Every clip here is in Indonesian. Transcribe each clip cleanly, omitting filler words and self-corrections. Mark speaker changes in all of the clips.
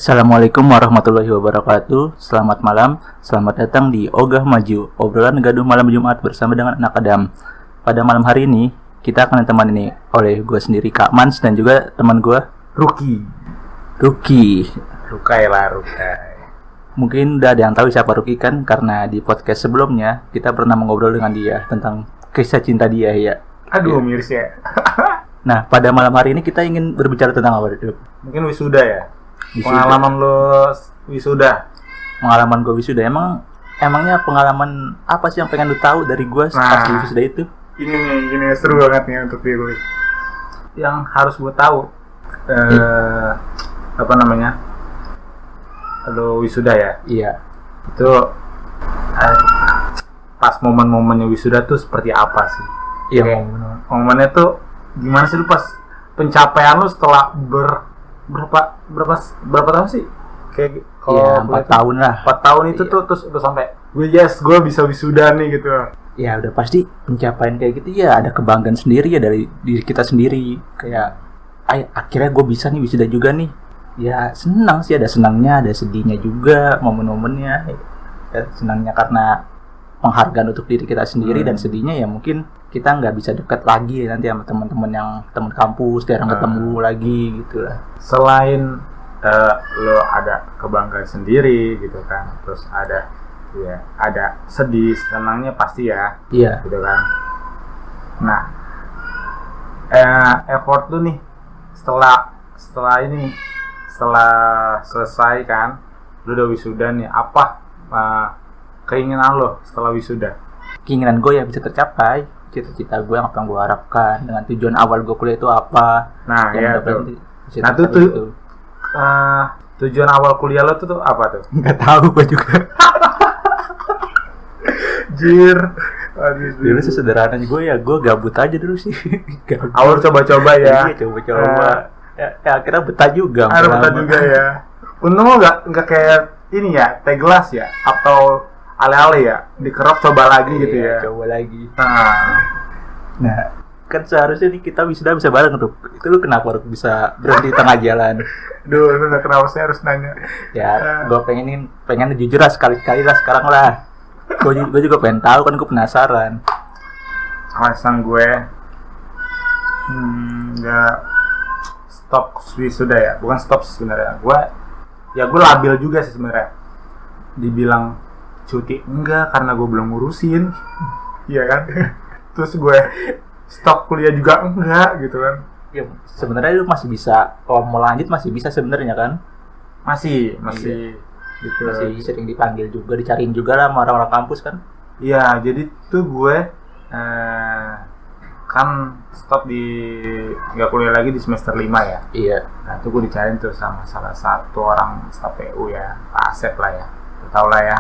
Speaker 1: Assalamualaikum warahmatullahi wabarakatuh. Selamat malam, selamat datang di Ogah Maju, obrolan gaduh malam Jumat bersama dengan anak Adam. Pada malam hari ini, kita akan ditemani oleh gue sendiri, Kak Mans, dan juga teman gue,
Speaker 2: Ruki. Rukai.
Speaker 1: Mungkin udah ada yang tahu siapa Ruki kan, karena di podcast sebelumnya kita pernah ngobrol dengan dia tentang kisah cinta dia ya.
Speaker 2: Aduh, miris ya.
Speaker 1: Nah, pada malam hari ini kita ingin berbicara tentang apa, Duk?
Speaker 2: Mungkin wisuda ya?
Speaker 1: Wisuda.
Speaker 2: Pengalaman lo wisuda.
Speaker 1: Pengalaman gue wisuda, emangnya pengalaman apa sih yang pengen lu tahu dari gue pas di wisuda itu?
Speaker 2: Ini seru banget nih untuk diri. Yang harus gue tahu, apa namanya? Lo wisuda ya?
Speaker 1: Iya.
Speaker 2: Itu pas momen-momennya wisuda tuh seperti apa sih?
Speaker 1: Iya.
Speaker 2: Momennya tuh gimana sih lu pas pencapaian lu setelah berapa tahun sih? Kayak
Speaker 1: kalau 4 tahun lah.
Speaker 2: 4 tahun itu tuh terus udah sampai gue bisa wisuda nih gitu.
Speaker 1: Ya udah pasti pencapaian kayak gitu ya, ada kebanggaan sendiri ya dari diri kita sendiri. Kayak akhirnya gue bisa nih wisuda juga nih. Ya senang sih, ada senangnya, ada sedihnya juga, momen-momennya. Ya, senangnya karena penghargaan untuk diri kita sendiri, dan sedihnya ya mungkin kita nggak bisa dekat lagi nanti sama teman-teman yang teman kampus, jarang ketemu lagi gitu lah.
Speaker 2: Selain lo ada kebanggaan sendiri gitu kan, terus ada sedih, senangnya pasti ya.
Speaker 1: Iya.
Speaker 2: Gitu kan. Nah, effort lu nih setelah selesai kan, lu udah wisuda nih, apa keinginan lo setelah wisuda?
Speaker 1: Keinginan gue ya bisa tercapai, cita-cita gue yang gue harapkan, dengan tujuan awal gue kuliah itu apa.
Speaker 2: Nah ya tuh. Nah tuh tujuan awal kuliah lo tuh apa tuh?
Speaker 1: Nggak tahu gue juga.
Speaker 2: Jir.
Speaker 1: Dulu sesederhana gue ya, gue gabut aja dulu sih.
Speaker 2: Awal coba-coba ya.
Speaker 1: Iya, coba-coba. Ya akhirnya betah juga.
Speaker 2: Betah juga ya. Untung lo nggak kayak ini ya, teh gelas ya, atau ale-ale ya, dikerok coba lagi gitu ya.
Speaker 1: Coba lagi. Nah, kan seharusnya nih kita wisuda bisa bareng tuh. Itu lu kenapa bisa berhenti tengah jalan?
Speaker 2: Duh, lu kenapa saya harus nanya?
Speaker 1: Ya, gue pengen jujur lah sekali-sekali lah sekarang lah. Gue juga pengen tahu kan, gue penasaran.
Speaker 2: Alasan gue nggak stop wisuda ya, bukan stop sebenarnya. Gue labil juga sih sebenarnya. Dibilang cuti enggak karena gue belum ngurusin. Iya kan? Terus gue stop kuliah juga enggak gitu kan.
Speaker 1: Ya sebenarnya lu masih bisa, kalau mau lanjut masih bisa sebenarnya kan? Masih
Speaker 2: iya. Gitu.
Speaker 1: Masih sering dipanggil juga, dicariin juga lah sama orang-orang kampus kan?
Speaker 2: Iya, jadi tuh gue kan stop nggak kuliah lagi di semester 5 ya.
Speaker 1: Iya.
Speaker 2: Nah tuh gue dicariin tuh sama salah satu orang staf PU ya, Pak Asep lah ya, tau lah ya.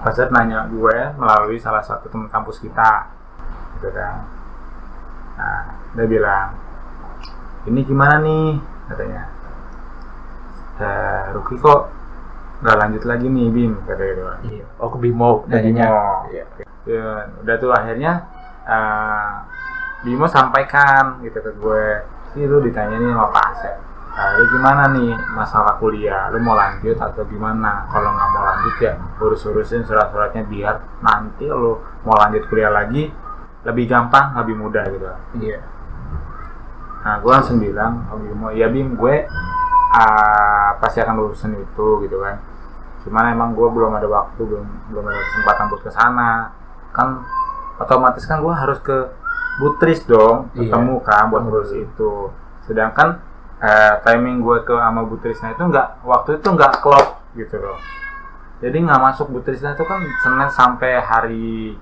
Speaker 2: Pak Asep nanya gue melalui salah satu teman kampus kita gitu kan. Nah dia bilang, ini gimana nih katanya, Ruki kok nggak lanjut lagi nih Bim katanya gitu.
Speaker 1: Iya. Oh ke Bimo nanyanya.
Speaker 2: Iya. Ya, udah tuh akhirnya Bimo sampaikan gitu ke gue, sih lu ditanya nih sama Pak Asep, lu gimana nih masalah kuliah, lu mau lanjut atau gimana? Kalau nggak mau lanjut ya urus-urusin surat-suratnya biar nanti lu mau lanjut kuliah lagi lebih gampang, lebih mudah gitu.
Speaker 1: Iya.
Speaker 2: Nah gue langsung bilang, oh Bimo, ya Bim, gue pasti akan urusin itu gitu kan. Cuman emang gue belum ada waktu, belum ada kesempatan buat kesana. Kan otomatis kan gue harus ke Butris dong, ketemu kan buat ngurus itu. Sedangkan timing gue ke sama Butrisnya itu waktu itu nggak klop gitu loh. Jadi nggak masuk Butrisnya itu kan Senin sampai hari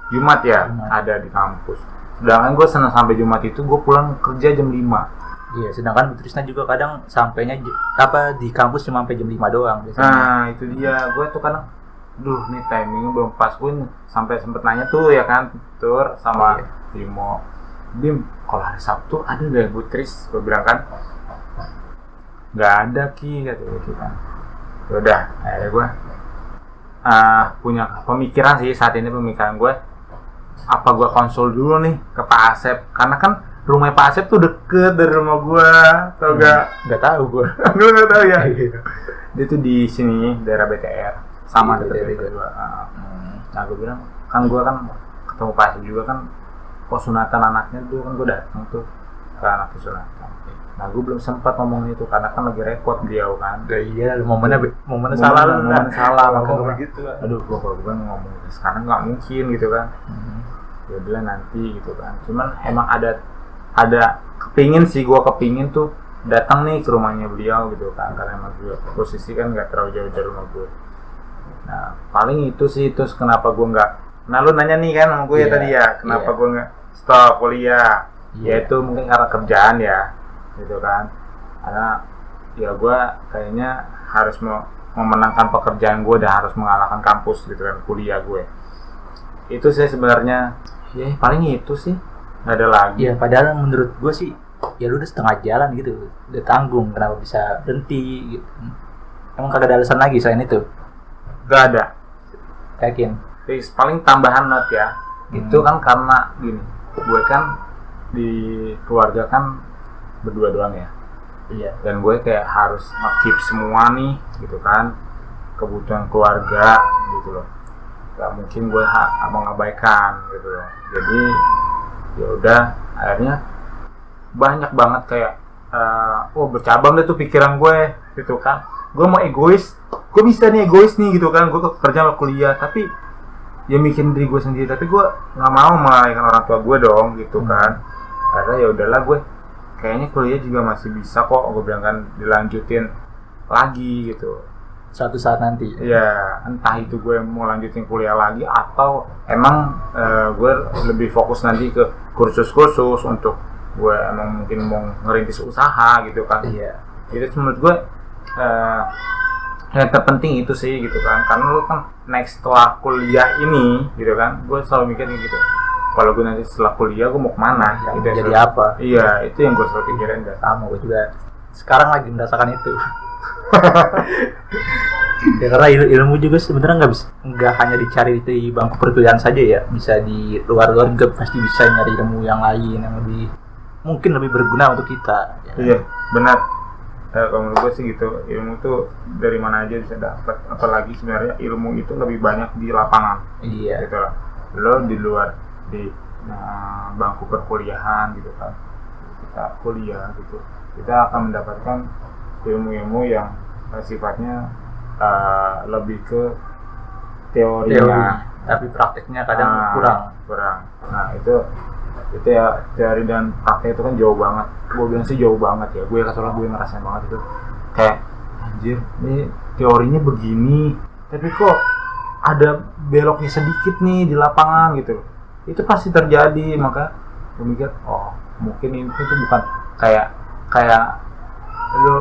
Speaker 2: Jumat ya, ada di kampus. Sedangkan gue Senin sampai Jumat itu gue pulang kerja jam 5.
Speaker 1: Iya, sedangkan Butrisnya juga kadang sampainya di kampus cuma sampai jam 5 doang biasanya.
Speaker 2: Nah itu dia, gue tuh kadang nih timingnya belum pas. Gue sampai sempet nanya tuh ya kan, Tur sama Bimo, Bim, kalau hari Sabtu ada nggak Butris? Gue bilang kan, nggak ada Ki, katanya gitu kan. Udah, akhirnya gue punya pemikiran sih saat ini, pemikiran gue, apa gue konsul dulu nih ke Pak Asep, karena kan rumah Pak Asep tuh deket dari rumah gue, tau gak?
Speaker 1: Nggak tahu gue.
Speaker 2: Lu nggak tahu ya? Dia tuh di sini daerah BTR sama
Speaker 1: Di
Speaker 2: dekat
Speaker 1: BTR
Speaker 2: BTR juga. Nah gue bilang kan gue kan ketemu Pak Hasim juga kan, sunatan anaknya tuh kan gue datang tuh ke anaknya sunatan. Nah gue belum sempat ngomongin itu karena kan lagi repot beliau kan.
Speaker 1: Iya, momennya salah lu.
Speaker 2: Momen salah
Speaker 1: ngomong
Speaker 2: makanya
Speaker 1: begitu.
Speaker 2: aduh gue kalau gue ngomong sekarang nggak mungkin gitu kan. Ya udah nanti gitu kan. Cuman emang ada kepingin tuh datang nih ke rumahnya beliau gitu kan, karena emang gue posisi kan nggak terlalu jauh dari rumah gue. Nah paling itu sih, terus kenapa gue nggak, nah lu nanya nih kan sama gue ya tadi ya, kenapa gue nggak stop kuliah, yaitu mungkin karena kerjaan ya gitu kan, karena ya gue kayaknya harus memenangkan pekerjaan gue dan harus mengalahkan kampus gitu kan, kuliah gue. Itu sih sebenarnya, ya paling itu sih, nggak ada lagi.
Speaker 1: Iya, padahal menurut gue sih ya lu udah setengah jalan gitu, udah tanggung, kenapa bisa berhenti gitu. Emang kagak ada alasan lagi selain itu?
Speaker 2: Gak ada.
Speaker 1: Yakin?
Speaker 2: Terus paling tambahan note ya, itu kan karena gini, gue kan di keluarga kan berdua doang ya.
Speaker 1: Iya.
Speaker 2: Dan gue kayak harus nge-keep semua nih gitu kan, kebutuhan keluarga gitu loh. Gak mungkin gue mengabaikan gitu loh. Jadi ya udah, akhirnya banyak banget kayak bercabang deh tuh pikiran gue gitu kan. Gue mau egois, gue bisa nih egois nih gitu kan, gue kerja sama kuliah tapi ya mikirin diri gue sendiri, tapi gue nggak mau melalaikan orang tua gue dong gitu kan. Karena ya udahlah, gue kayaknya kuliah juga masih bisa kok, gue bilang kan, dilanjutin lagi gitu
Speaker 1: Suatu saat nanti.
Speaker 2: ya, entah itu gue mau lanjutin kuliah lagi atau emang gue lebih fokus nanti ke kursus-kursus untuk gue emang mungkin mau ngerintis usaha gitu kan.
Speaker 1: Iya.
Speaker 2: Itu menurut gue yang terpenting itu sih gitu kan, karena lu kan next setelah kuliah ini gitu kan, gue selalu mikir gitu, kalau gue nanti setelah kuliah gue mau kemana
Speaker 1: Ya,
Speaker 2: gitu,
Speaker 1: jadi apa?
Speaker 2: iya itu yang gue selalu pikirin kan.
Speaker 1: Sama, gue juga sekarang lagi merasakan itu. Ya karena ilmu juga sebenarnya nggak hanya dicari di bangku perkuliahan saja ya, bisa di luar juga pasti bisa nyari ilmu yang lain yang mungkin lebih berguna untuk kita. Ya.
Speaker 2: Iya benar. Kalau menurut gue sih gitu, ilmu tuh dari mana aja bisa dapat, apalagi sebenarnya ilmu itu lebih banyak di lapangan.
Speaker 1: Iya.
Speaker 2: Gitu lah. Lo di luar di bangku perkuliahan gitu kan, kita kuliah gitu, kita akan mendapatkan ilmu-ilmu yang sifatnya lebih ke teorinya,
Speaker 1: tapi prakteknya kadang kurang.
Speaker 2: Nah itu ya, teori dan praktek itu kan jauh banget. Gue bilang sih jauh banget ya. Gue soalnya gue ngerasain banget itu. Kayak anjir, ini teorinya begini, tapi kok ada beloknya sedikit nih di lapangan gitu. Itu pasti terjadi. Maka gue mikir, oh mungkin itu tuh bukan kayak lo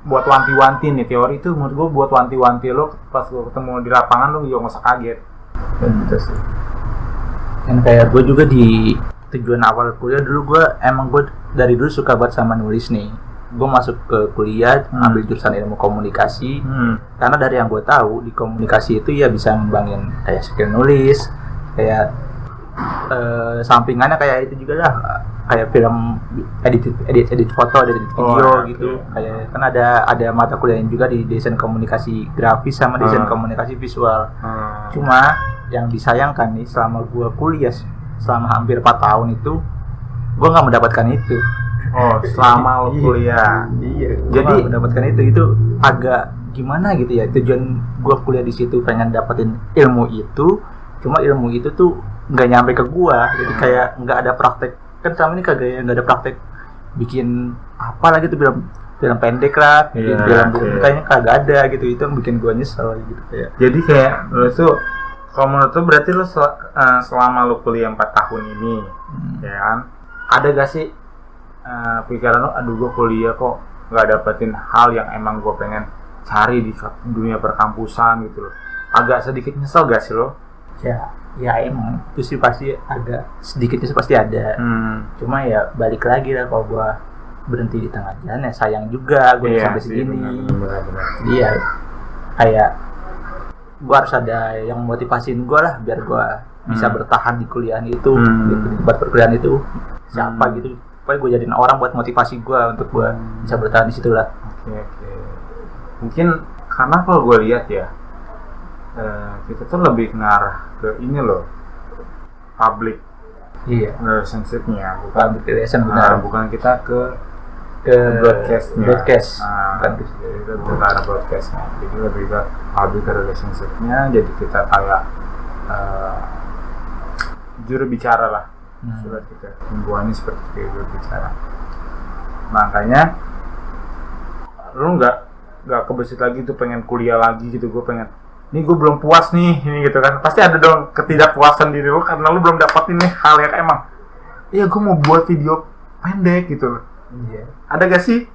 Speaker 2: buat wanti-wanti nih, teori itu menurut gue buat wanti-wanti lo, pas lo ketemu di lapangan lo juga nggak usah kaget. Dan gitu sih.
Speaker 1: Dan kayak gue juga di tujuan awal kuliah dulu, gue dari dulu suka banget sama nulis nih. Gue masuk ke kuliah ambil jurusan ilmu komunikasi, karena dari yang gue tahu di komunikasi itu ya bisa ngembangin kayak skill nulis, kayak sampingannya kayak itu juga lah, kayak film edit foto, edit video gitu. Kayak kan ada mata kuliahnya juga di desain komunikasi grafis sama desain komunikasi visual. Cuma yang disayangkan nih, selama gue kuliah selama hampir 4 tahun itu gue nggak mendapatkan itu.
Speaker 2: Oh, selama kuliah.
Speaker 1: Iya. Jadi mendapatkan itu agak gimana gitu ya. Tujuan gue kuliah di situ pengen dapetin ilmu itu, cuma ilmu itu tuh nggak nyampe ke gue. Jadi kayak nggak ada praktek. Kan selama ini kagak nggak ada praktek bikin apa lagi tuh, film pendek lah, bikin film kayaknya kagak ada gitu. Itu yang bikin gue nyesel gitu kayak.
Speaker 2: Jadi kayak lo tuh, kalau menurut tuh berarti lo selama lo kuliah 4 tahun ini, ya kan, ada gak sih pikiran lo, aduh gue kuliah kok nggak dapetin hal yang emang gue pengen cari di dunia perkampusan gitu loh. Agak sedikit nyesel gak sih lo?
Speaker 1: Ya emang itu sih pasti agak sedikitnya pasti ada. Cuma ya balik lagi lah, kalau gue berhenti di tengah jalan ya sayang juga gue sampai segini. Iya, kayak gue harus ada yang motivasiin gue lah biar gue bisa bertahan di kuliahan itu, di tempat perkuliahan itu. Siapa gitu, pokoknya gue jadiin orang buat motivasi gue untuk gue bisa bertahan di situ lah.
Speaker 2: Oke. Mungkin karena kalau gue lihat ya, kita tuh lebih ngarah ke ini loh, public
Speaker 1: Iya.
Speaker 2: relationship-nya, bukan
Speaker 1: Public relation benar.
Speaker 2: bukan kita ke
Speaker 1: Broadcast.
Speaker 2: Bukan jadi lebih ke arah broadcastnya, jadi lebih ke public relationship-nya, jadi kita kayak juru bicara lah, surat kita himbuannya seperti itu, juru bicara. Makanya lu nggak kebesit lagi tuh pengen kuliah lagi gitu, gue pengen nih, gue belum puas nih ini gitu kan, pasti ada dong ketidakpuasan diri lu karena lu belum dapat ini hal yang emang iya gue mau buat video pendek gitu.
Speaker 1: Iya.
Speaker 2: Ada gak sih?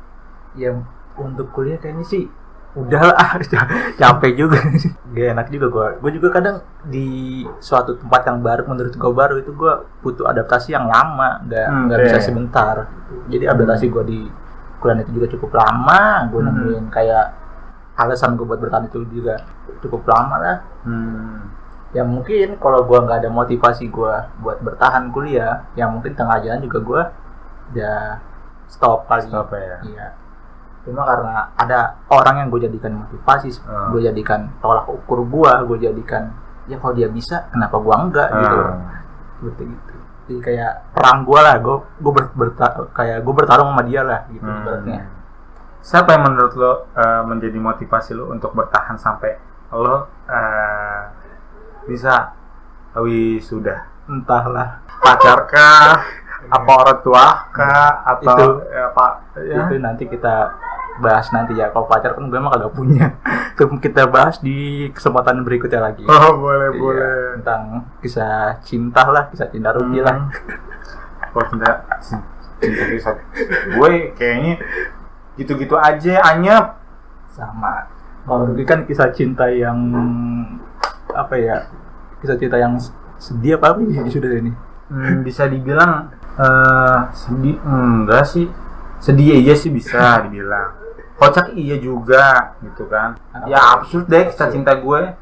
Speaker 1: Ya untuk kuliah kayaknya sih udah lah, capek juga. Gak enak juga gue juga kadang di suatu tempat yang baru, menurut gue baru itu gue butuh adaptasi yang lama, nggak bisa sebentar gitu. Jadi adaptasi gue di kuliah itu juga cukup lama, gue nemuin kayak alasan gue buat bertahan itu juga cukup lama lah. Ya mungkin kalau gue nggak ada motivasi gue buat bertahan kuliah, ya mungkin tengah jalan juga gue udah stop kali.
Speaker 2: Stop ya.
Speaker 1: Iya. Cuma karena ada orang yang gue jadikan motivasi, gue jadikan tolak ukur gue jadikan ya kalau dia bisa kenapa gue enggak gitu. Seperti gitu. Jadi kayak perang gue lah, gue bertarung sama dia lah gitu ibaratnya.
Speaker 2: Siapa yang menurut lo menjadi motivasi lo untuk bertahan sampai lo bisa sudah?
Speaker 1: Entahlah,
Speaker 2: Pacar kah? Apa orang tua kah? Atau
Speaker 1: Itu.
Speaker 2: Ya?
Speaker 1: Itu nanti kita bahas nanti ya. Kalau pacar kan gue emang kagak punya. Itu kita bahas di kesempatan berikutnya lagi.
Speaker 2: Oh boleh
Speaker 1: Iya,
Speaker 2: boleh.
Speaker 1: tentang kisah cinta lah, kisah cinta Ruki lah.
Speaker 2: Kalau cinta kisah gue kayaknya gitu-gitu aja, anyep.
Speaker 1: Sama. Kalau Ruki kan kisah cinta yang apa ya? Kisah cinta yang sedih apa sudah ini?
Speaker 2: Bisa dibilang sedih enggak sih? Sedih aja sih bisa dibilang. Kocak iya juga gitu kan. Ya absurd deh kisah cinta gue.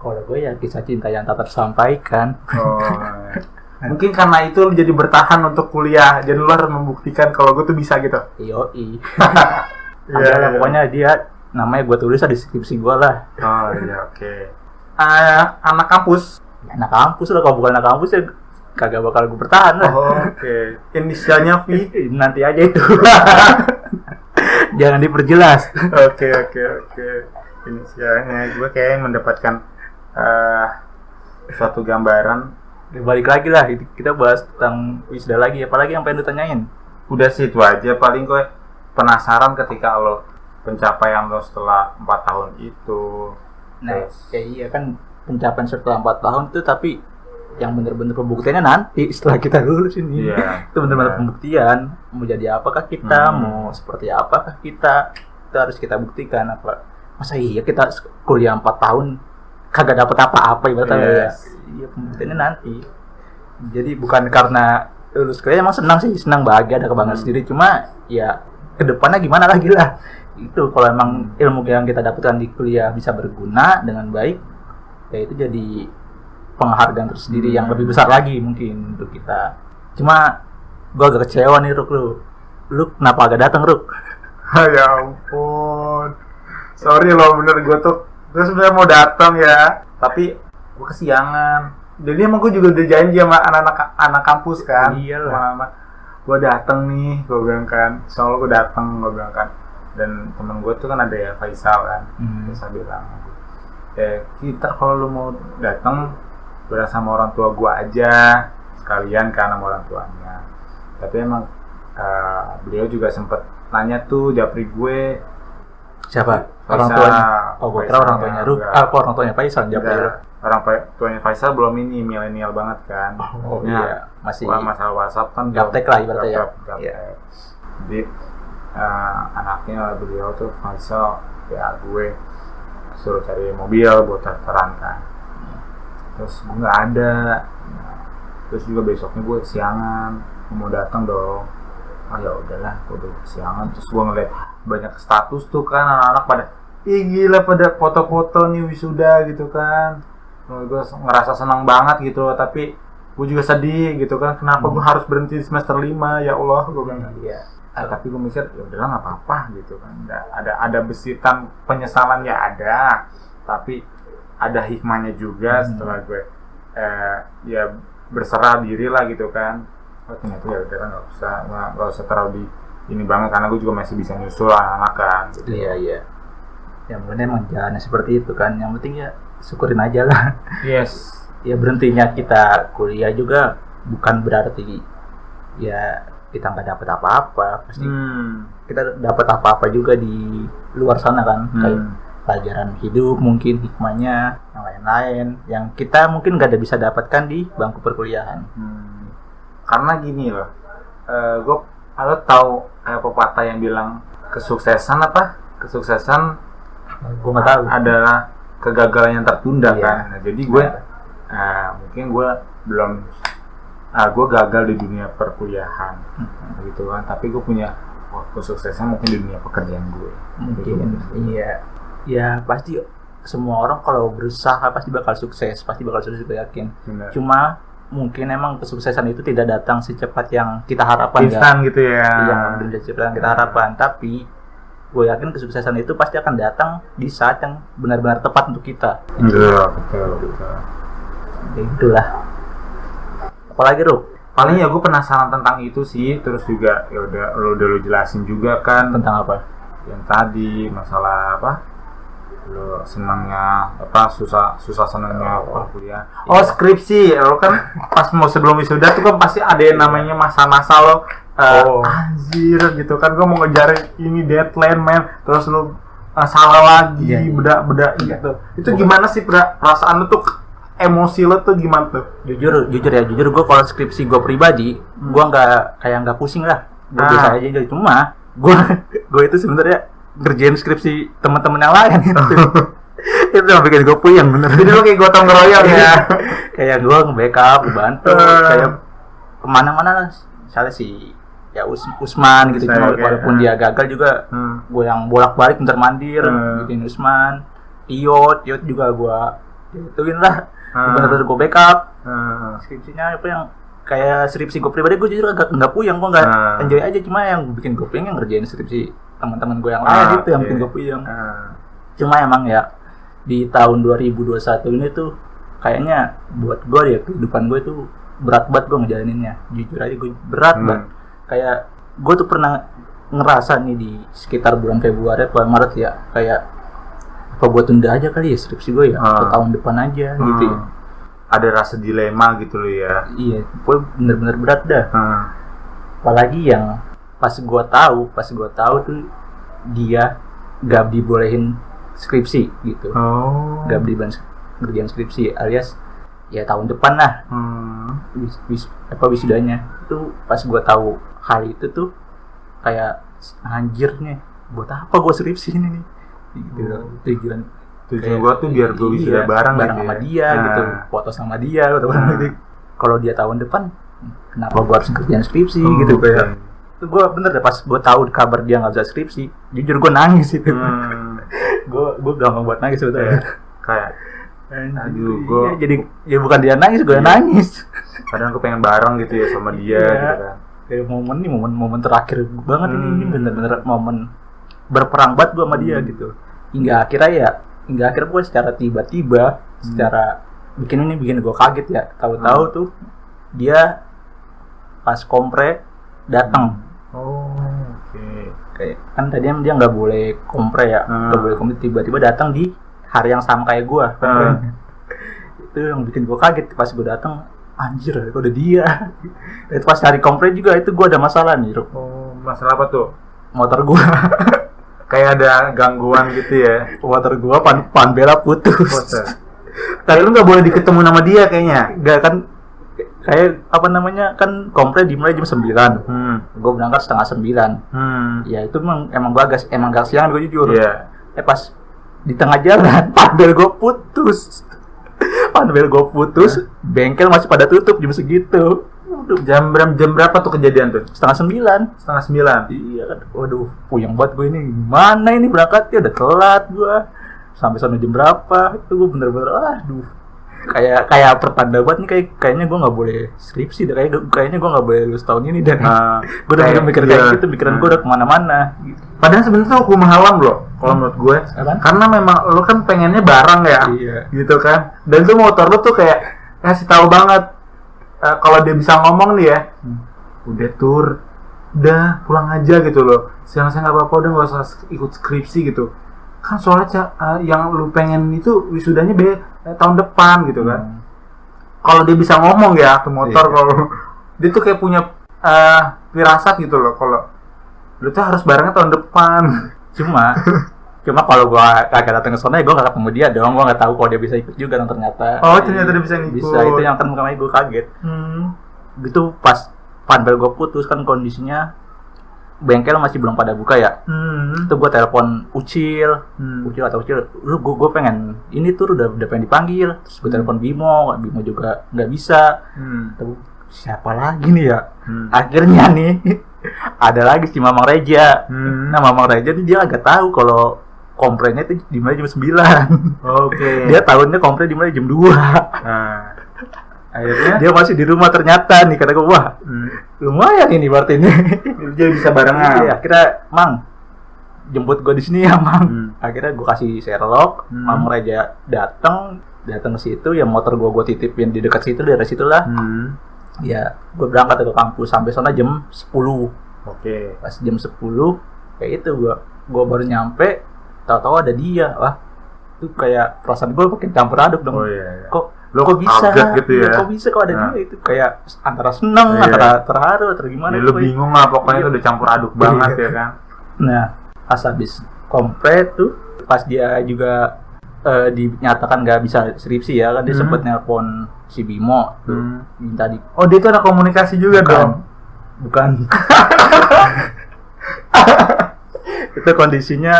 Speaker 1: Kalau gue ya kisah cinta yang tak tersampaikan.
Speaker 2: Oh. Mungkin karena itu lu jadi bertahan untuk kuliah. Jadi lu harus membuktikan kalau gue tuh bisa gitu.
Speaker 1: Yoi.
Speaker 2: Iya,
Speaker 1: Ada lah,
Speaker 2: iya.
Speaker 1: pokoknya dia namanya gue tulis di skripsi gue lah.
Speaker 2: Oh iya oke. Anak kampus.
Speaker 1: Anak kampus lah, kalau bukan anak kampus ya kagak bakal gue bertahan lah.
Speaker 2: Oh, oke. Inisialnya V.
Speaker 1: Nanti aja itu. Jangan diperjelas.
Speaker 2: Oke. Inisialnya gue kayak mendapatkan suatu gambaran.
Speaker 1: Balik lagi lah, kita bahas tentang wisuda lagi. Apalagi yang pengen ditanyain?
Speaker 2: Udah sih itu aja. Paling gue penasaran ketika lo pencapaian lo setelah 4 tahun itu.
Speaker 1: Nah, ya iya kan pencapaian setelah 4 tahun itu, tapi yang bener-bener pembuktiannya nanti setelah kita lulus ini.
Speaker 2: Iya.
Speaker 1: Itu bener-bener pembuktian. Mau jadi apakah kita, mau seperti apakah kita, itu harus kita buktikan. Apa masa iya kita kuliah 4 tahun kagak dapat apa-apa ibaratnya ya. Iya, pembuktiannya nanti. Jadi bukan karena lulus kuliah, emang senang bahagia, ada kebanggaan sendiri, cuma ya kedepannya gimana lagi lah. Itu kalau emang ilmu yang kita dapatkan di kuliah bisa berguna dengan baik, ya itu jadi penghargaan tersendiri yang lebih besar lagi mungkin untuk kita. Cuma gua agak kecewa nih Ruk, lu kenapa agak datang Ruk?
Speaker 2: Ya ampun. Sorry loh, bener gue sebenarnya mau datang ya, tapi gue kesiangan. Jadi emang gue juga udah janji sama anak kampus kan.
Speaker 1: Iyalah.
Speaker 2: Gue datang nih, gue bilang kan. Soalnya gue datang, gue bilang kan. Dan temen gue tuh kan ada ya Faisal kan. Faisal bilang, kita kalau lu mau datang berasa sama orang tua gue aja sekalian kan sama orang tuanya. Tapi emang beliau juga sempet nanya tuh japri gue.
Speaker 1: Siapa?
Speaker 2: Faisal.
Speaker 1: Orang tuanya. Oh, gue kira orang tuanya Ruk.
Speaker 2: Enggak.
Speaker 1: Apa orang tuanya Faisal? Japri Ruk.
Speaker 2: Orang tuanya Faisal belum ini milenial banget kan.
Speaker 1: Oh iya, masih
Speaker 2: masalah WhatsApp kan
Speaker 1: gaptek lah ibaratnya ya.
Speaker 2: gaptek.
Speaker 1: Iya.
Speaker 2: Jadi anaknya beliau tuh Faisal ya gue suruh cari mobil buat daftaran kan. Terus gue nggak ada. Terus juga besoknya gue kesiangan, mau datang dong. Oh ya udahlah, gue udah kesiangan. Terus gue ngeliat banyak status tuh kan anak-anak pada, ih gila pada foto-foto nih wisuda gitu kan. Gue ngerasa senang banget gitu loh, tapi gue juga sedih gitu kan. Kenapa gue harus berhenti di semester 5, ya Allah, gue bilang.
Speaker 1: Iya.
Speaker 2: Tapi gue mikir ya udahlah nggak apa-apa gitu kan. Ada besitan penyesalan ya ada, tapi ada hikmahnya juga setelah gue ya berserah diri lah gitu kan. Oh ternyata ya udah kan nggak usah terlalu di ini banget, karena gue juga masih bisa nyusul anak kan gitu.
Speaker 1: Iya yang mungkin emang jalannya seperti itu kan, yang penting ya syukurin aja lah.
Speaker 2: Yes.
Speaker 1: Ya berhentinya kita kuliah juga bukan berarti ya kita nggak dapat apa-apa, pasti kita dapat apa-apa juga di luar sana kan, kayak pelajaran hidup mungkin, hikmahnya, yang lain-lain yang kita mungkin nggak ada bisa dapatkan di bangku perkuliahan.
Speaker 2: Karena gini loh, gue tahu pepatah yang bilang kesuksesan
Speaker 1: Gue nggak tahu
Speaker 2: adalah kegagalan yang tertunda kan. Nah, jadi gue mungkin gue belum gue gagal di dunia perkuliahan gitu kan, tapi gue punya kesuksesan mungkin di dunia pekerjaan gue
Speaker 1: mungkin. Iya ya pasti semua orang kalau berusaha pasti bakal sukses, gue yakin.
Speaker 2: Benar.
Speaker 1: Cuma mungkin emang kesuksesan itu tidak datang secepat yang kita harapkan,
Speaker 2: instan gitu ya.
Speaker 1: Iya, belum secepat yang kita harapkan, tapi gue yakin kesuksesan itu pasti akan datang di saat yang benar-benar tepat untuk kita.
Speaker 2: Betul.
Speaker 1: Ya itulah. Apalagi Rup?
Speaker 2: Paling ya gue penasaran tentang itu sih, terus juga ya udah lu jelasin juga kan
Speaker 1: Tentang apa?
Speaker 2: yang tadi masalah apa? Lu senangnya apa, susah senangnya kuliah. Oh, skripsi. Lo kan pas mau sebelum wisuda tuh kan pasti ada yang namanya masa-masa lo anjir gitu kan, gue mau ngejar ini deadline men, terus lu salah lagi, beda gitu. Itu gimana sih perasaan lu tuh, emosi lo tuh gimana tuh?
Speaker 1: Jujur gue kalau skripsi gue pribadi, gue nggak pusing lah, gue biasa aja. Cuma gue itu sebenarnya ngerjain skripsi teman-teman yang lain gitu. Itu yang bikin gue puyeng bener.
Speaker 2: Jadi lo kayak gotong royong ya.
Speaker 1: Kayak gue nge-backup, bantu, kayak kemana-mana lah. Misalnya si ya Usman gitu, cuma walaupun dia gagal juga, gue yang bolak-balik mandir bikin Usman. Tio juga gue ituin lah. Bener-bener gue backup. Skripsinya apa yang kayak skripsi gue pribadi, gue jujur agak nggak puyeng, gue nggak enjoy aja. Cuma yang bikin gue puyeng yang ngerjain skripsi teman-teman gue yang lain itu yang bikin gue puyeng. Cuma emang ya di tahun 2021 ini tuh kayaknya buat gue ya, kehidupan gue tuh berat banget gue ngejalaninnya. Jujur aja gue berat banget. Kayak gue tuh pernah ngerasa nih di sekitar bulan Februari atau Maret ya, kayak apa gue tunda aja kali ya skripsi gue ya, ke tahun depan aja gitu ya.
Speaker 2: Ada rasa dilema gitu loh ya.
Speaker 1: Iya, gue bener-bener berat dah. Apalagi yang pas gue tahu tuh dia gak dibolehin skripsi gitu. Gak dibolehin ngerjain skripsi, alias ya tahun depan lah wisudanya. Itu pas gue tahu hal itu tuh kayak anjir nih, buat apa gue skripsi ini nih gitu.
Speaker 2: Tujuan gue tuh biar gue wisuda bareng gitu
Speaker 1: sama dia gitu, foto sama dia gitu. Kalau dia tahun depan, kenapa gue harus ngerjain skripsi gitu kayak. Itu gue bener deh, pas gue tahu kabar dia nggak bisa skripsi, jujur gue nangis itu. Gue gampang buat nangis sebetulnya.
Speaker 2: Kayak aduh, gue
Speaker 1: jadi ya bukan dia nangis, gue nangis.
Speaker 2: Kadang gue pengen bareng gitu ya sama dia gitu kan.
Speaker 1: Kayak momen terakhir banget ini bener-bener momen berperang banget gue sama dia gitu. Hingga akhirnya gue secara tiba-tiba, secara bikin gue kaget ya. Tahu-tahu tuh dia pas kompre datang. Kayak kan tadinya dia nggak boleh kompre ya, nggak boleh kompre, tiba-tiba datang di hari yang sama kayak gue. Itu yang bikin gue kaget pas gue datang. Anjir, kok udah dia. Itu pas hari kompre juga itu gue ada masalah nih.
Speaker 2: Masalah apa tuh?
Speaker 1: Motor gue.
Speaker 2: Kayak ada gangguan gitu ya.
Speaker 1: Motor gue pan bela putus.
Speaker 2: Tadi lu nggak boleh diketemu nama dia kayaknya.
Speaker 1: Nggak kan, kayak apa namanya, kan kompre dimulai jam 9. Gue berangkat setengah 9. Ya itu emang gak siang, gue jujur. Pas di tengah jalan panbel gue putus. Bengkel masih pada tutup jam segitu.
Speaker 2: Jam berapa tuh kejadian tuh?
Speaker 1: Setengah 9. Iya kan. Waduh, puyeng banget gue ini. Gimana ini berangkatnya, udah telat gue. Sampai sana jam berapa? Itu gue bener-bener aduh. kayak pertanda banget nih, kayaknya gue nggak boleh skripsi deh, kayaknya gue nggak boleh lulus tahun ini dan gue udah mikir kayak gitu, pikiran gue udah kemana-mana gitu.
Speaker 2: Padahal sebenarnya tuh hukum halam loh kalau menurut gue. Karena memang lo kan pengennya barang ya, gitu kan. Dan tuh motor lo tuh kayak ngasih tahu banget kalau dia bisa ngomong nih ya, udah tur, udah pulang aja gitu loh. Saya nggak apa-apa, udah nggak usah ikut skripsi gitu. Kan soalnya yang lu pengen itu wisudanya tahun depan gitu kan. Kalau dia bisa ngomong ya tuh motor, kalau dia tuh kayak punya firasat gitu loh, kalau lu tuh harus barangnya tahun depan.
Speaker 1: Cuma kalau gua kagak datang ke sana ya gua gak ketemu dia dong, gua nggak tahu kalau dia bisa ikut juga dong ternyata.
Speaker 2: Oh ternyata dia bisa ikut.
Speaker 1: Bisa, itu yang kan makanya gua kaget. Gitu pas panbel gua putus kan kondisinya bengkel masih belum pada buka ya. Itu gua telepon Ucil atau Ucil, lu gua pengen ini tuh udah pengen dipanggil. Terus gua telepon Bimo juga nggak bisa. Siapa lagi nih ya? Akhirnya nih ada lagi si Mamang Reja. Nah Mamang Reja nih dia agak tahu kalau komplainnya itu dimulai jam 9.
Speaker 2: Oke.
Speaker 1: Dia tahunnya komplain dimulai jam 2.
Speaker 2: Nah, akhirnya
Speaker 1: dia masih di rumah ternyata nih, kata gue, wah lumayan ini berarti ini.
Speaker 2: Dia bisa barengan.
Speaker 1: Iya, akhirnya Mang jemput gue di sini ya Mang. Akhirnya gue kasih Sherlock, Mamang Reja datang ke situ, ya motor gue titipin di dekat situ, dari situlah. Ya, gue berangkat ke kampus sampai sana jam 10.
Speaker 2: Oke.
Speaker 1: Pas jam 10 kayak itu gue baru nyampe, tahu-tahu ada dia. Wah, itu kayak perasaan gue makin campur aduk dong. Kok bisa
Speaker 2: gitu ya?
Speaker 1: Kok bisa kok ada dia, itu kayak antara seneng, antara terharu, atau gimana.
Speaker 2: Ya, lu bingung lah pokoknya, itu udah campur aduk banget ya kan.
Speaker 1: Nah, pas habis komplet tuh, pas dia juga dinyatakan nggak bisa skripsi ya kan, dia sempet nelpon si Bimo tuh, minta di.
Speaker 2: Oh dia tuh ada komunikasi juga dong?
Speaker 1: Bukan. Itu kondisinya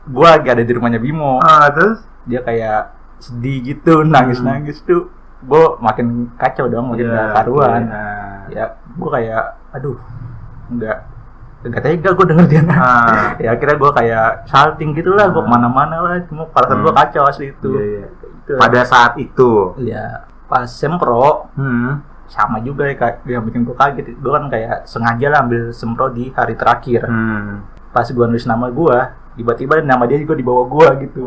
Speaker 1: gue lagi ada di rumahnya Bimo.
Speaker 2: Terus
Speaker 1: dia kayak sedih gitu, nangis tuh, gue makin kacau dong, makin gak karuan. Ya gue kayak aduh nggak tega gue denger dia. Ya akhirnya gue kayak salting gitulah, gue kemana-mana lah, cuma perasaan gue kacau asli itu. Gitu.
Speaker 2: Pada saat itu
Speaker 1: ya pas sempro sama juga ya, yang bikin gue kaget, gue kan kayak sengaja lah ambil sempro di hari terakhir. Pas gue nulis nama gue, tiba-tiba nama dia juga di bawah gue gitu.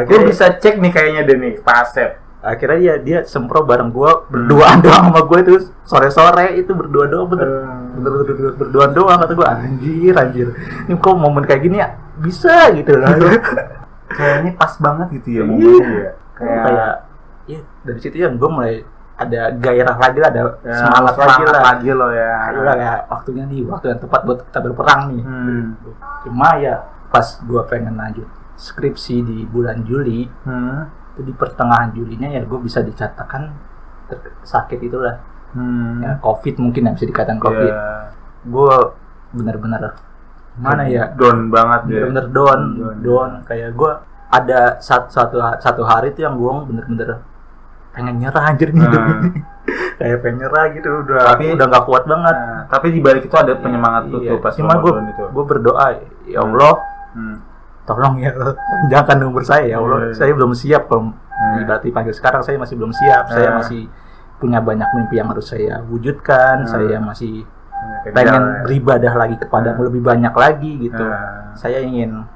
Speaker 2: Gue bisa cek nih kayaknya deh nih Pak Asep.
Speaker 1: Akhirnya dia sempro bareng gue, berduaan doang sama gue itu, sore-sore itu berdua doang, berduaan doang. Kata gue, anjir ini kok momen kayak gini ya bisa gitu lah.
Speaker 2: Kayaknya pas banget gitu ya momennya ya.
Speaker 1: Kayak ya dari situ ya gue mulai ada gairah lagi lah, ada semangat lagi
Speaker 2: loh ya.
Speaker 1: Ayolah ya, waktunya nih, waktu yang tepat buat kita berperang nih. Cuma ya pas gue pengen lanjut skripsi di bulan Juli, itu di pertengahan Julinya ya gue bisa dikatakan sakit itulah. Ya, COVID mungkin ya, bisa dikatakan COVID. Gue benar-benar mana ya,
Speaker 2: down banget ya.
Speaker 1: Bener-bener down. Kayak gue ada satu hari itu yang gue bener-bener pengen nyerah anjir nih. Kayak pengen nyerah gitu, udah nggak kuat banget.
Speaker 2: Tapi di balik itu ada penyemangat tuh pas
Speaker 1: cuma gue berdoa, ya Allah, tolong ya jangan umur saya ya Allah. Saya belum siap kalau berarti panggil sekarang, saya masih belum siap. Saya masih punya banyak mimpi yang harus saya wujudkan. Saya masih pengen beribadah lagi kepadamu lebih banyak lagi gitu. Saya ingin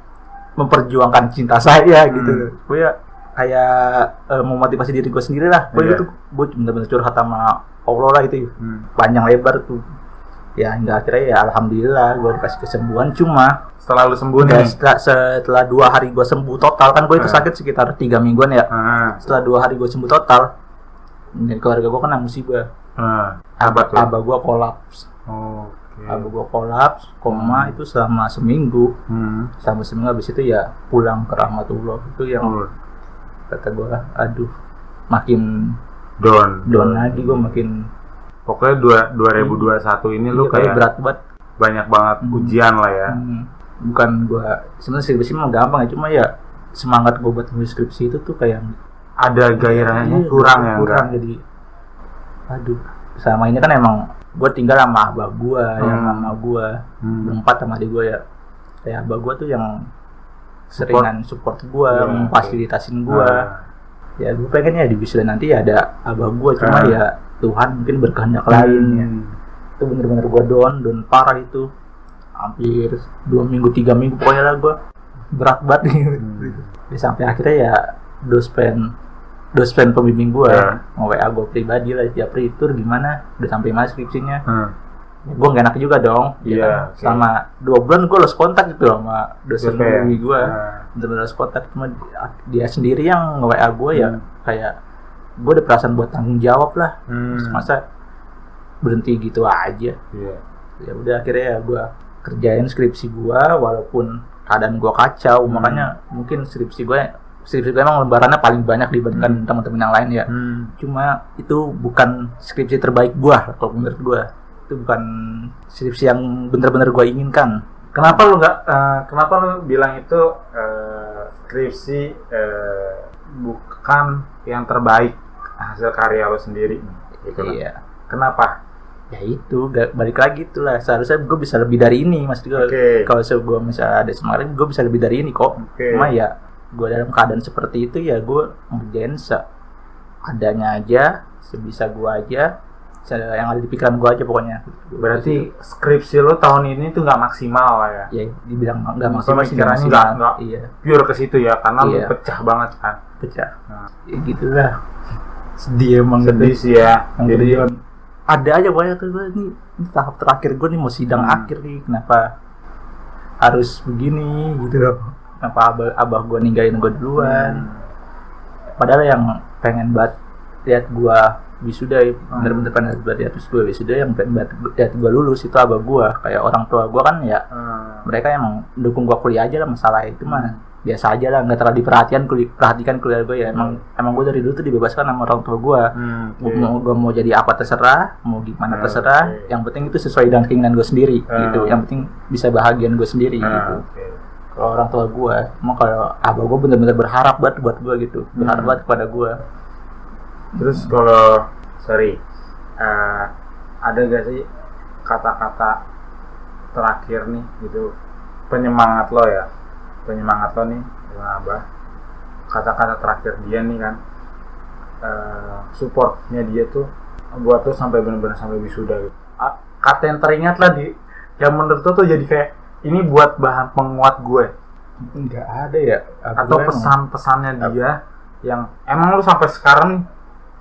Speaker 1: memperjuangkan cinta saya gitu. Gue ya kayak memotivasi diri gue sendiri lah. Gue itu gue benar-benar curhat sama Allah lah itu, panjang lebar tuh. Ya hingga akhirnya ya alhamdulillah gue dikasih kesembuhan. Cuma
Speaker 2: setelah lu sembuh nih,
Speaker 1: setelah 2 hari gue sembuh total, kan gue itu sakit sekitar 3 mingguan ya. Setelah 2 hari gue sembuh total, dan keluarga gue kena musibah. Abah gue kolaps. Abah gue kolaps, koma itu selama seminggu. Selama seminggu, habis itu ya pulang ke rahmatullah. Itu yang kata gue, aduh makin down lagi gue, makin.
Speaker 2: Pokoknya 2021 ini lu kayak
Speaker 1: berat banget,
Speaker 2: banyak banget ujian lah ya.
Speaker 1: Bukan gua sebenarnya skripsi mah gampang ya, cuma ya semangat gua buat nulis skripsi itu tuh kayak
Speaker 2: ada gairahnya kurang.
Speaker 1: Jadi aduh, sama ini kan emang gua tinggal sama abah gua, yang mama gua, berempat sama adik gua ya. Kayak abah gua tuh yang seringan support gua, memfasilitasin gua. Ya gue pengennya di wisuda nanti ada abah gue, cuma ya Tuhan mungkin berkehendak lain ya. Itu bener-bener gue down parah itu, hampir 2 minggu 3 minggu pokoknya lah gue berat banget gitu. Sampai akhirnya ya dosen pembimbing gue WA gue pribadi lah, tiap tur gimana, udah sampai mana skripsinya. Gue gak enak juga dong ya kan? Selama 2 bulan gue lost kontak gitu sama dosen pembimbing gue, bener-bener lost kontak. Cuma dia sendiri yang nge-WA gue ya kayak gue ada perasaan buat tanggung jawab lah. Masa berhenti gitu aja. Ya udah akhirnya ya gue kerjain skripsi gue walaupun keadaan gue kacau. Makanya mungkin skripsi gue emang lembarannya paling banyak dibandingkan teman-teman yang lain ya. Cuma itu bukan skripsi terbaik gue kalau menurut gue. Itu bukan skripsi yang benar-benar gue inginkan.
Speaker 2: Kenapa lu bilang itu skripsi bukan yang terbaik hasil karya lo sendiri gitu? Iya. Kenapa?
Speaker 1: Ya itu balik lagi itulah, seharusnya gue bisa lebih dari ini mas. Kalau gue misalnya ada kemarin gue bisa lebih dari ini kok. Cuma ya gue dalam keadaan seperti itu ya gue ngerjain seadanya aja, sebisa gue aja, yang ada di pikiran gue aja pokoknya.
Speaker 2: Berarti skripsi lo tahun ini tuh nggak maksimal lah ya?
Speaker 1: Ya dibilang nggak maksimal sih,
Speaker 2: nggak pure ke situ ya, karena lo pecah banget kan?
Speaker 1: Pecah. Ya gitulah. Sedih emang.
Speaker 2: Sedih sih ya.
Speaker 1: Jadi ada aja banyak tuh gue ini tahap terakhir gue nih, mau sidang akhir nih, kenapa harus begini gitu loh? Kenapa abah gue ninggalin gue duluan? Padahal yang pengen banget lihat gue wisuda, bener-bener pengen lihat gue wisuda, yang pengen banget lihat gue lulus itu abah gue. Kayak orang tua gue kan ya, mereka emang dukung gue kuliah aja lah, masalah itu mah biasa aja lah, nggak terlalu perhatikan kuliah gue ya. Emang gue dari dulu tuh dibebaskan sama orang tua gue. Gue mau jadi apa terserah, mau gimana terserah, yang penting itu sesuai dengan keinginan gue sendiri gitu. Yang penting bisa bahagian gue sendiri gitu. Kalau orang tua gue, emang kalau abah gue bener-bener berharap banget buat gue gitu, berharap banget kepada gue.
Speaker 2: Terus kalau ada gak sih kata-kata terakhir nih gitu, penyemangat lo nih dengan abah, kata-kata terakhir dia nih kan, supportnya dia tuh buat lo sampai benar-benar sampai wisuda gitu. Kata yang teringat lah yang menurut lo tuh jadi kayak ini buat bahan penguat gue.
Speaker 1: Nggak ada ya,
Speaker 2: atau pesan-pesannya dia yang emang lo sampai sekarang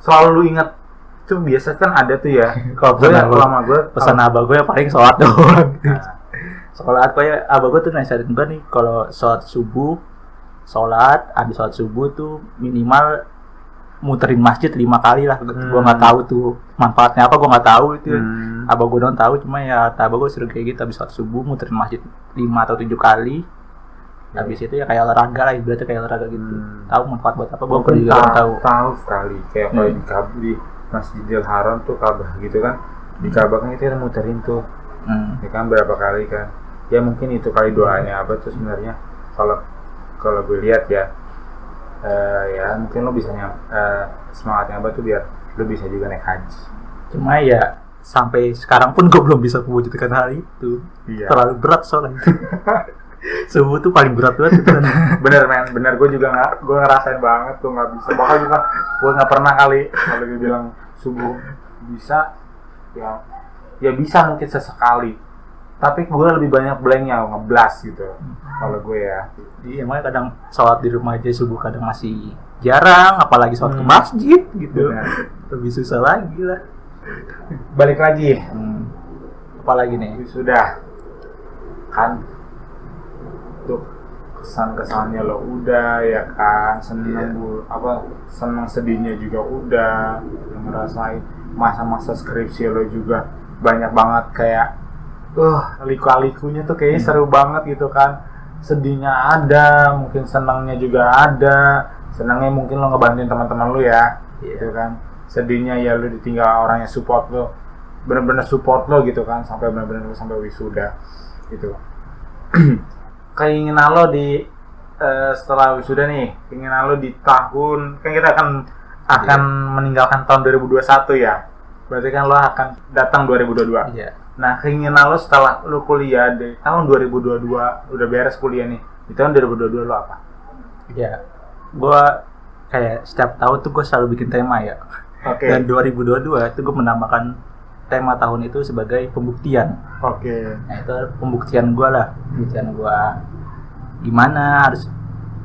Speaker 2: selalu lu ingat. Itu biasa kan ada tuh ya.
Speaker 1: Kalau pesan abah gue paling sholat doang. Sholat kayak abah gue tuh nasihatin gue nih, kalau sholat subuh, abis sholat subuh tuh minimal muterin masjid 5 kali lah. Gue nggak tahu tuh manfaatnya apa, gue nggak tahu itu. Abah gue doang tahu, cuma ya abah gue suruh kayak gitu, abis sholat subuh muterin masjid 5 atau 7 kali. Habis itu ya kayak olahraga lah, berarti kayak olahraga gitu. Tahu manfaat buat apa? Gue juga
Speaker 2: tahu sekali. Kayak kalau di Masjidil Haram tuh Ka'bah gitu kan, di Ka'bah kan itu yang muterin tuh, ya kan berapa kali kan? Ya mungkin itu kali doanya Abah tuh sebenarnya. Kalau gue lihat ya, ya mungkin lo bisa semangatnya Abah tuh biar lo bisa juga naik haji.
Speaker 1: Cuma ya sampai sekarang pun gue belum bisa mewujudkan hal itu. Terlalu berat soalnya. Subuh tuh paling berat banget itu kan.
Speaker 2: bener gue juga gue ngerasain banget tuh nggak bisa, bahkan juga gue nggak pernah kali kalau gue bilang subuh bisa ya bisa mungkin sesekali, tapi gue lebih banyak blanknya ngeblas gitu kalau gue ya.
Speaker 1: Iya, emangnya kadang sholat di rumah aja subuh kadang masih jarang, apalagi sholat ke masjid gitu. Lebih susah lagi lah.
Speaker 2: Balik lagi,
Speaker 1: apalagi nih
Speaker 2: sudah kan tuh kesan-kesannya lo udah ya kan, senang sedihnya juga udah, ngerasain masa-masa skripsi lo juga banyak banget, kayak liku-likunya tuh kayaknya seru banget gitu kan. Sedihnya ada, mungkin senangnya juga ada. Senangnya mungkin lo ngebantuin teman-teman lo ya, gitu kan. Sedihnya ya lo ditinggal orang yang support lo, bener-bener support lo gitu kan, sampai bener-bener sampai wisuda gitu. Keinginan lo setelah wisuda nih, keinginan lo di tahun, kan kita akan meninggalkan tahun 2021 ya, berarti kan lo akan datang 2022. Nah, keinginan lo setelah lo kuliah di tahun 2022, udah beres kuliah nih, di tahun 2022 lo apa?
Speaker 1: Ya, gue kayak setiap tahun tuh gue selalu bikin tema ya.
Speaker 2: Oke.
Speaker 1: Dan 2022 itu gue menamakan tema tahun itu sebagai pembuktian.
Speaker 2: Oke.
Speaker 1: Nah itu pembuktian gue lah, pembuktian gue gimana harus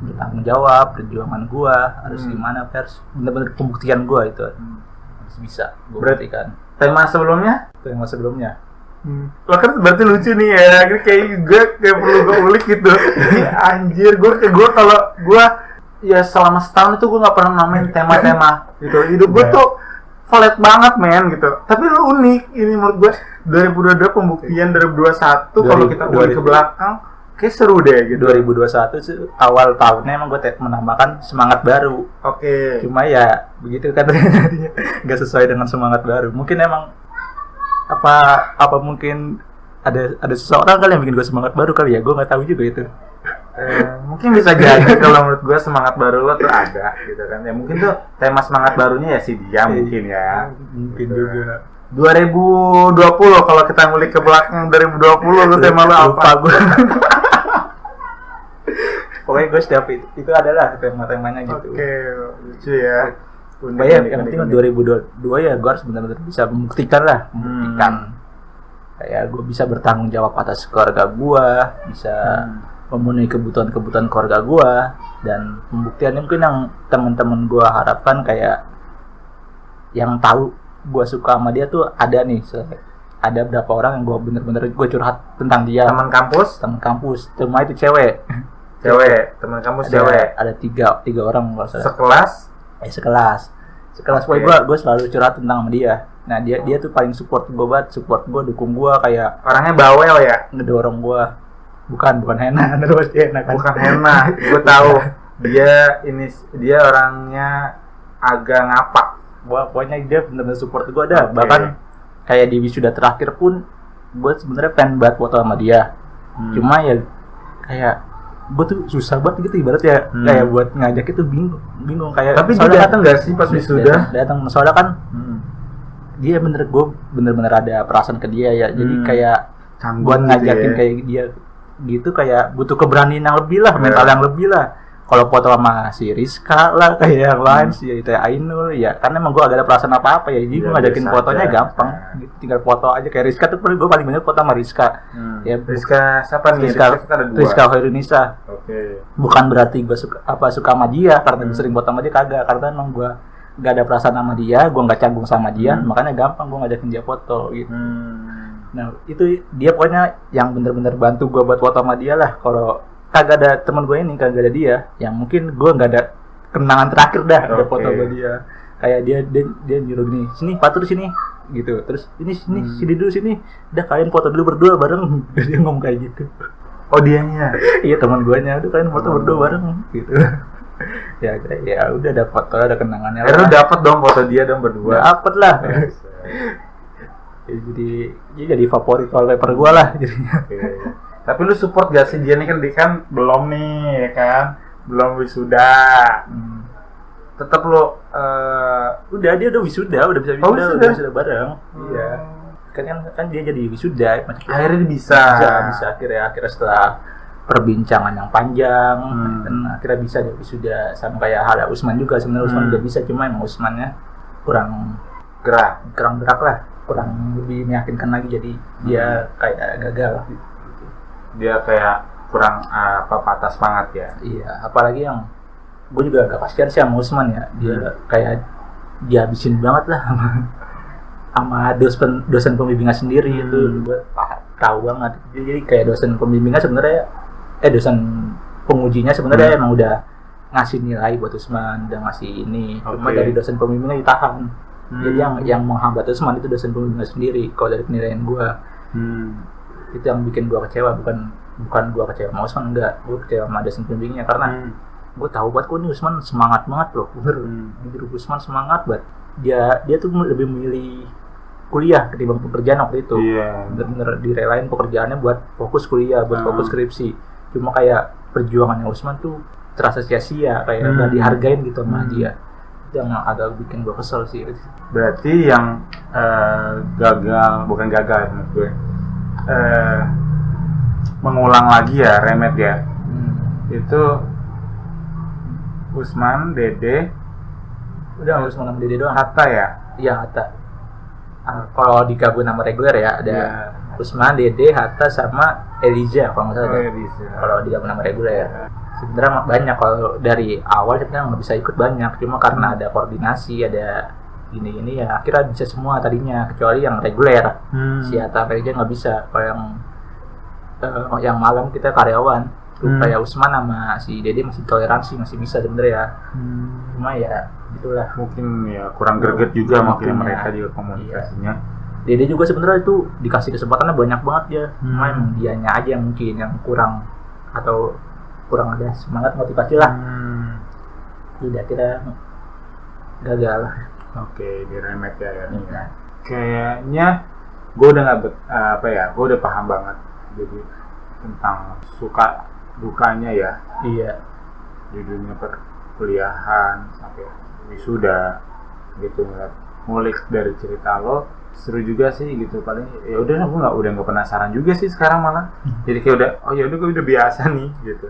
Speaker 1: bertanggung jawab, perjuangan gue harus gimana, harus bener-bener pembuktian gue itu harus bisa gue buktikan.
Speaker 2: Tema sebelumnya?
Speaker 1: Tema sebelumnya.
Speaker 2: Lo kan berarti lucu nih ya, kayak gue kayak perlu gue ulik gitu. Anjir, gue kalau gue ya selama setahun itu gue nggak pernah namain tema-tema gitu. Hidup gue tuh flat banget men gitu. Tapi lu unik ini menurut gue 2022 pembuktian 2021 kalau kita ulik ke belakang kayak seru deh gitu.
Speaker 1: 2021 sih awal tahunnya emang gue menambahkan semangat baru.
Speaker 2: Oke.
Speaker 1: Cuma ya begitu kan nggak sesuai dengan semangat baru. Mungkin emang apa mungkin ada seseorang kali yang bikin gue semangat baru kali ya, gue nggak tahu juga itu.
Speaker 2: Mungkin bisa jadi kalau menurut gue semangat baru lo tuh ada gitu kan ya, mungkin tuh tema semangat barunya ya si dia mungkin ya,
Speaker 1: mungkin juga
Speaker 2: 2020 kalau kita ngulik ke belakang 2020 lo tema lo apa?
Speaker 1: Lupa gue. Pokoknya gue setiap itu adalah tema-temanya gitu.
Speaker 2: Oke, lucu ya.
Speaker 1: Bayar yang penting 2022 ya gue harus benar-benar bisa membuktikan kayak gue bisa bertanggung jawab atas keluarga gue, bisa memenuhi kebutuhan keluarga gue, dan pembuktiannya mungkin yang teman-teman gue harapkan kayak yang tahu gue suka sama dia tuh ada nih, ada berapa orang yang gue bener-bener gue curhat tentang dia.
Speaker 2: Teman kampus,
Speaker 1: cuma itu cewek,
Speaker 2: teman kampus cewek.
Speaker 1: Ada tiga orang kalau salah. Sekelas
Speaker 2: Okay.
Speaker 1: Gue selalu curhat tentang sama dia. Nah dia tuh paling support gue, dukung gue, kayak
Speaker 2: orangnya bawel ya,
Speaker 1: ngedorong gue. Bukan Hena, terus Hena kan.
Speaker 2: Bukan Hena, gue tahu. Dia orangnya agak ngapak.
Speaker 1: Pokoknya dia benar-benar support gue dah. Okay. Bahkan kayak di wisuda terakhir pun gue sebenarnya pengen banget foto sama dia. Cuma ya kayak gue tuh susah banget gitu ibaratnya, kayak buat ngajak itu bingung kayak.
Speaker 2: Tapi dia datang nggak sih pas wisuda?
Speaker 1: Datang, soalnya kan dia gue bener-bener ada perasaan ke dia ya, jadi kayak buat ngajakin gitu ya. Kayak dia gitu kayak butuh keberanian yang lebih lah, mental yang lebih lah. Kalau foto sama si Rizka lah, kayak yang lain si itu Ainul ya, karena emang gue agak ada perasaan apa ya, jadi gue ngajakin fotonya gampang, gitu, tinggal foto aja. Kayak Rizka tuh gue paling banyak foto sama Rizka.
Speaker 2: Ya Rizka siapa nih?
Speaker 1: Rizka Hoirunisa.
Speaker 2: Oke.
Speaker 1: Bukan berarti gue suka sama dia karena gue sering foto sama dia, kagak, karena emang gue gak ada perasaan sama dia, gue nggak canggung sama dia, makanya gampang gue ngajakin dia foto gitu. Nah itu dia pokoknya yang bener-bener bantu gue buat foto sama dia lah. Kalau kagak ada teman gue ini, kagak ada dia, yang mungkin gue nggak ada kenangan terakhir dah ada foto sama dia. Kayak dia nyuruh gini, sini Fatur sini gitu, terus ini sini dulu sini, udah kalian foto dulu berdua bareng. Dia ngomong kayak gitu.
Speaker 2: Oh dianya?
Speaker 1: Iya teman gue nya, udah kalian foto berdua bareng gitu. Ya udah ada foto, ada kenangannya.
Speaker 2: Lu dapet dong foto dia dong berdua?
Speaker 1: Dapet lah. jadi favorit wallpaper gue lah jadinya.
Speaker 2: Tapi lu support gak sih dia nih, kan belum nih ya kan, belum wisuda. Tetap lu
Speaker 1: udah dia udah wisuda, udah bisa wisuda bareng. Iya. Kan dia jadi wisuda,
Speaker 2: akhirnya bisa
Speaker 1: akhirnya setelah perbincangan yang panjang, dan akhirnya bisa jadi wisuda. Sama kayak Hala Usman juga, sebenarnya Usman juga bisa, cuma emang Usmannya kurang gerak lah, kurang lebih meyakinkan lagi, jadi dia kayak gagal gitu.
Speaker 2: Dia kayak kurang patah semangat ya.
Speaker 1: Iya, apalagi yang gue juga agak kasihan sih sama Usman ya, dia kayak dihabisin banget lah sama dosen pembimbingnya sendiri. Itu gue tahu banget. Jadi kayak dosen pembimbingnya sebenarnya dosen pengujinya sebenarnya emang udah ngasih nilai buat Usman, udah ngasih ini, cuma dari dosen pembimbingnya ditahan. Jadi yang menghambat Usman itu dosen pembimbingnya sendiri. Kalau dari penilaian gue, itu yang bikin gue kecewa. Bukan gue kecewa sama Usman, enggak, gue kecewa sama dosen pembimbingnya, karena gue tahu banget kok ini Usman semangat banget loh, bener. Usman semangat banget. Dia tuh lebih memilih kuliah ketimbang pekerjaan waktu itu. Bener-bener direlain pekerjaannya buat fokus kuliah, buat fokus skripsi. Cuma kayak perjuangannya Usman tuh terasa sia-sia, kayak nggak dihargain gitu sama dia. Itu yang agak bikin gue kesel sih.
Speaker 2: Berarti yang bukan gagal menurut gue, mengulang lagi ya, remet ya. Itu Usman, Dede,
Speaker 1: Udah Usman sama Dede doang.
Speaker 2: Hatta ya.
Speaker 1: Iya Hatta. Kalau digabung nama reguler ya ada Usman, Dede, Hatta sama Eliza kalau nggak salah. Kalau digabung nama reguler ya. Sebenarnya banyak kalau dari awal sebenarnya nggak bisa ikut banyak, cuma karena ada koordinasi, ada gini ya akhirnya bisa semua tadinya kecuali yang reguler. Si Hatta aja nggak bisa. Kalau yang malam kita karyawan kayak Usman sama si Dede masih toleransi, masih bisa sebenarnya. Cuma ya itulah
Speaker 2: mungkin ya kurang greget juga mungkin mereka juga komunikasinya.
Speaker 1: Dede juga sebenarnya itu dikasih kesempatannya banyak banget ya. Cuma emang dianya aja yang mungkin yang kurang atau kurang ada semangat motivasi lah. Tidak kira gagal.
Speaker 2: Oke, diremet ya ya. Kayaknya gue udah nggak gue udah paham banget jadi tentang suka dukanya ya.
Speaker 1: Iya.
Speaker 2: Di dunia perkuliahan sampai wisuda gitu, ngulik dari cerita lo seru juga sih gitu. Paling ya udah gue nggak penasaran juga sih sekarang malah. Jadi kayak udah gue udah biasa nih gitu.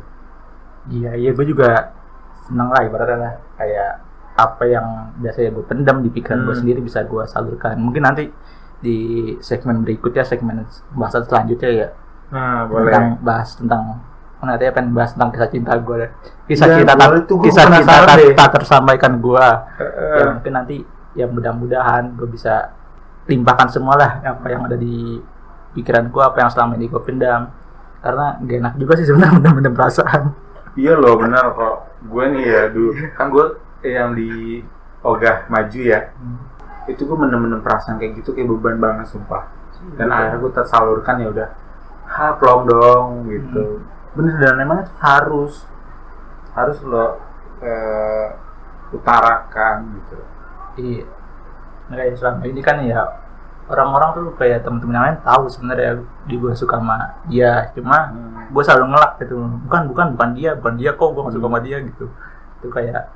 Speaker 1: Iya gue juga seneng lah ibaratnya lah kayak apa yang biasanya gue pendam di pikiran gue sendiri bisa gue salurkan. Mungkin nanti di segmen berikutnya, segmen bahasan selanjutnya ya.
Speaker 2: Boleh.
Speaker 1: Bahas tentang nanti akan bahas tentang kisah cinta gue,
Speaker 2: kisah cinta
Speaker 1: tak tersampaikan gue. Ya mungkin nanti ya mudah-mudahan gue bisa limpahkan semua lah apa yang ada di pikiran gue, apa yang selama ini gue pendam, karena gak enak juga sih sebenarnya pendam perasaan.
Speaker 2: Iya loh, benar kok. Gue nih ya dulu kan gue yang di Ogah Maju ya, itu gue bener-bener perasaan kayak gitu kayak beban banget sumpah. Dan akhirnya gue tersalurkan, ya udah plong dong gitu. Bener, dan emang harus lo utarakan gitu.
Speaker 1: Iya. Nah, kayak selama ini kan ya orang-orang tuh kayak teman-teman yang lain tahu sebenarnya gue suka sama dia, cuma gue selalu ngelak gitu. Bukan dia kok, gue nggak suka sama dia gitu. Itu kayak,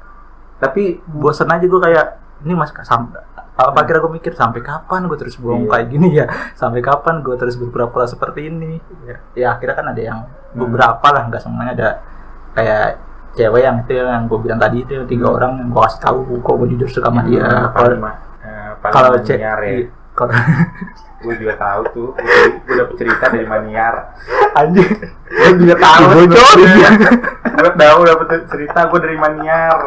Speaker 1: tapi bosan aja gue kayak ini masih sampai apa kira gue mikir sampai kapan gue terus bohong kayak gini ya, sampai kapan gue terus berpura-pura seperti ini ya akhirnya kan ada yang beberapa lah, nggak semuanya, ada kayak cewek yang itu yang gue bilang tadi itu 3 orang yang gue kasih tahu kok gue jujur suka sama dia. Kalau cewek
Speaker 2: gue juga tahu tuh, gue dapet cerita dari Maniar.
Speaker 1: Anjir,
Speaker 2: gue juga tahu. Gue tahu dapet cerita gue dari Maniar.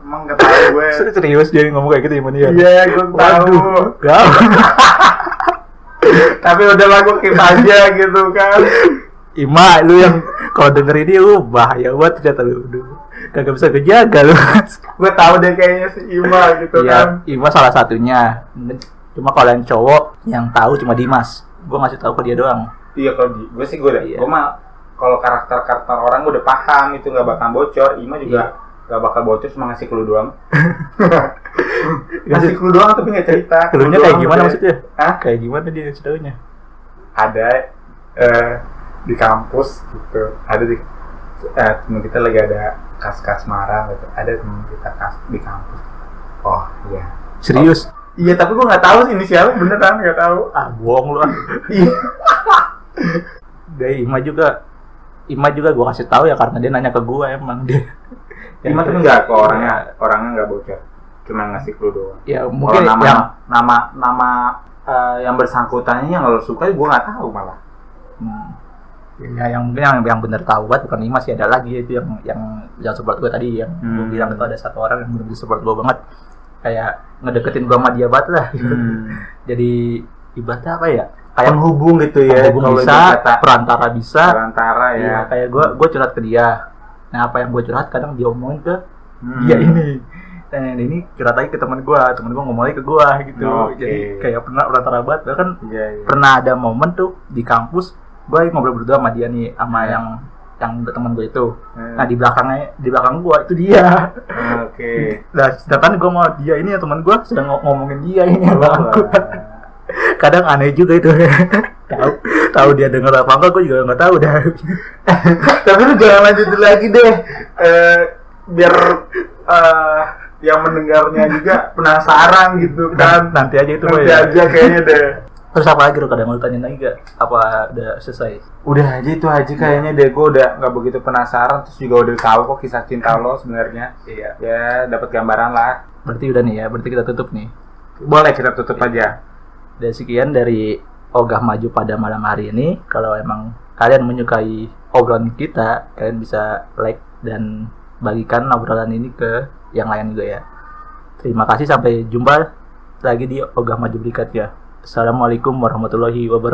Speaker 2: Emang nggak tahu gue.
Speaker 1: Serius dia ngomong kayak gitu di Maniar?
Speaker 2: Iya, gue tahu. Tapi udahlah, gue keep aja gitu kan.
Speaker 1: Ima, lu yang kalau denger ini bahaya banget ternyata lu. Kagak bisa kejaga lu.
Speaker 2: Gue tahu deh kayaknya si Ima gitu kan.
Speaker 1: Ima salah satunya. Cuma kalau yang cowok yang tahu cuma Dimas. Gue ngasih tahu ke dia doang.
Speaker 2: Iya, kalau gue sih gue mah kalau karakter orang gue udah paham itu nggak bakal bocor. Ima juga nggak bakal bocor, cuma ngasih clue doang. Ngasih clue doang tapi nggak cerita.
Speaker 1: Clue-nya kayak gimana maksudnya? Kayak gimana dia ceritanya?
Speaker 2: Ada di kampus gitu. Ada di temen kita lagi ada kas marah gitu. Ada temen kita di kampus. Oh iya.
Speaker 1: Serius?
Speaker 2: Iya, tapi gue nggak tahu sih inisialnya beneran, nggak tahu.
Speaker 1: Bohong lu. Iya. Dari Ima juga gue kasih tahu ya karena dia nanya ke gue emang dia.
Speaker 2: Ima tuh nggak, kok orangnya nggak bocor, cuma ngasih clue doang.
Speaker 1: Ya mungkin
Speaker 2: nama yang bersangkutannya yang lo suka gue nggak tahu malah.
Speaker 1: Ya yang mungkin yang bener tahu banget bukan Ima sih, ada lagi itu yang support gue tadi yang gue bilang itu ada satu orang yang bener-bener support gue banget. Kayak ngedeketin gue sama dia banget lah gitu. Jadi ibaratnya apa ya, kayak
Speaker 2: penghubung gitu ya,
Speaker 1: penghubung bisa, perantara
Speaker 2: ya.
Speaker 1: Iya, kayak gue curhat ke dia. Nah apa yang gue curhat kadang dia omongin ke dia ini. Dan ini curhat lagi ke teman gue ngomong lagi ke gue gitu. Jadi kayak pernah perantara banget. Bahkan pernah ada momen tuh di kampus gue ngobrol berdua sama dia nih, sama yang teman gue itu. Nah di belakang gue itu dia. Nah sedangkan gue mau dia ini ya teman gue sedang ngomongin dia ini bang. Kadang aneh juga itu. tahu dia dengar apa enggak, gue juga nggak tahu dah.
Speaker 2: Tapi lu jangan lanjutin lagi deh, biar yang mendengarnya juga penasaran gitu kan.
Speaker 1: Nanti aja itu
Speaker 2: nanti aja kayaknya deh.
Speaker 1: Terus apa lagi, Ruk? Ada yang mau tanyain lagi gak? Apa udah selesai?
Speaker 2: Udah aja itu aja kayaknya deh, gue udah nggak begitu penasaran, terus juga udah tahu kok kisah cinta lo sebenarnya.
Speaker 1: Iya.
Speaker 2: Ya dapat gambaran lah.
Speaker 1: Berarti udah nih ya, berarti kita tutup nih.
Speaker 2: Boleh kita tutup aja.
Speaker 1: Dan sekian dari Ogah Maju pada malam hari ini. Kalau emang kalian menyukai obrolan kita, kalian bisa like dan bagikan obrolan ini ke yang lain juga ya. Terima kasih, sampai jumpa lagi di Ogah Maju berikutnya. Assalamualaikum warahmatullahi wabarakatuh.